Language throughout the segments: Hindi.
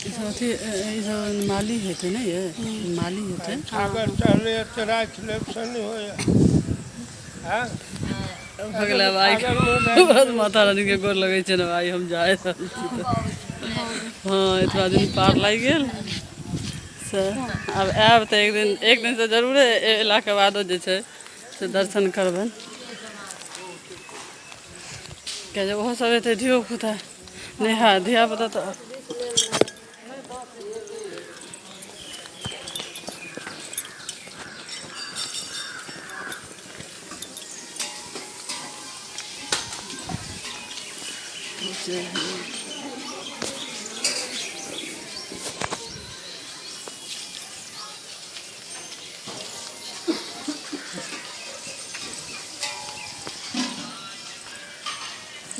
अथी ई सब माली हेतै ने ये माली हेतै अगर चले तो राख ले सनी हो या हां हो गेलै भाई बस माता रानी के गोर लगै छै ने भाई हम जाए रहल छी तऽ हाँ इतना दिन पार लागि गेल से अब आयब तऽ एक दिन से जरूरे अयलाके बादो जे छै से दर्शन करबनि क्या जे ओहो सब एतै धियो पुता नेहा धिया पुता तऽ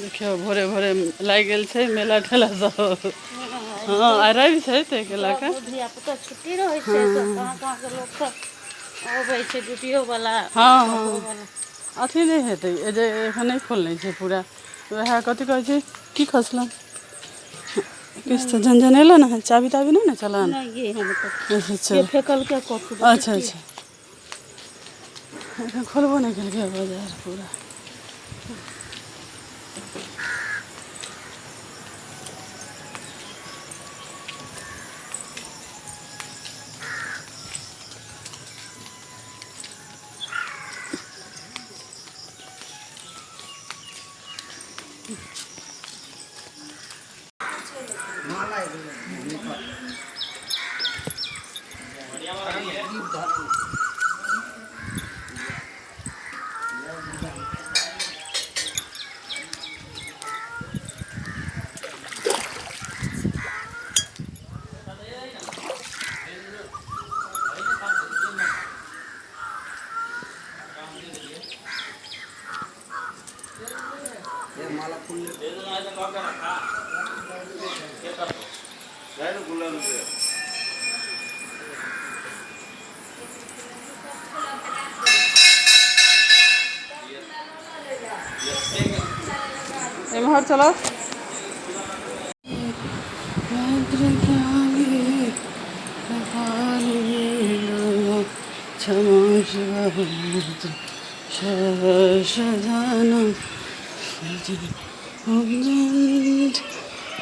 देखियौ भोरे भोरे लागि गेल छै मेला ठेला सब हाँ आइ रवि छै ताहिके लऽ कऽ धियापुता छुट्टी रहै छै तऽ कहाँ कहाँके लोक सब अबै छै ड्यूटियोवला हाँ हाँ पढ़ोवला अथी नहीं हेतै जे एखन नहीं खोलने छै पूरा वएह कथी कहै छै की खसलनि किछु तऽ झनझनेलो ने चाबी ताबी नहीं ने चलन नहीं ये हम तो अच्छा ये चल फेकल के कथु अच्छा अच्छा एखन खोलबो नहीं केलकै बाजार पूरा इम्हर चलो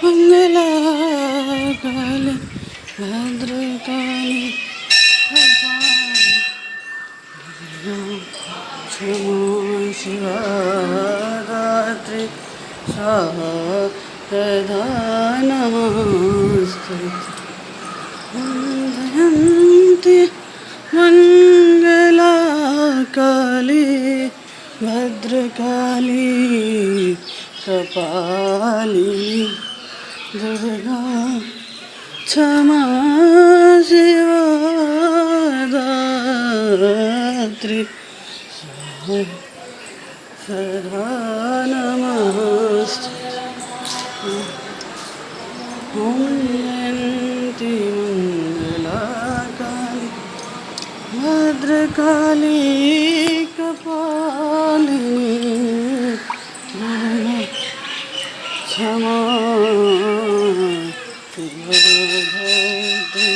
मंगला काली भद्रकाली क्षमा शिवरात्रि सदा नमस्ते जयन्ती मंगला काली भद्रकाली कपाली दुर्गा क्षमा शिवरात्रि सदा नमस्ते ॐ जयन्ती मंगला काली भद्रकाली कपालिनी दुर्गा क्षमा शिवरात्रि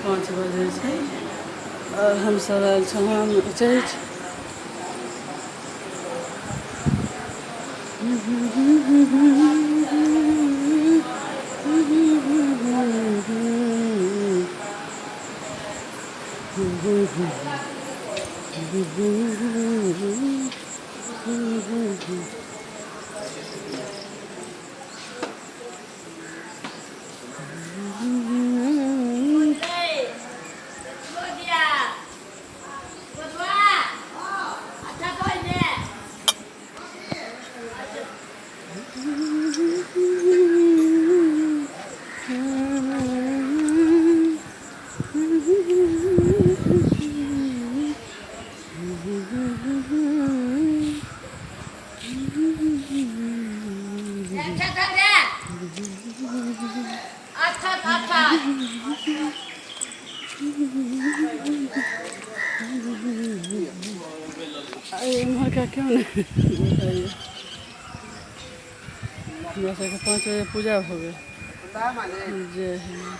पाँच बजे छै और हम सब आयल छलहुँ उच्चैठ इम्हर का क्यों नहीं बताइए। जैसे कि 5 बजे पूजा हो गई। जय हिंद।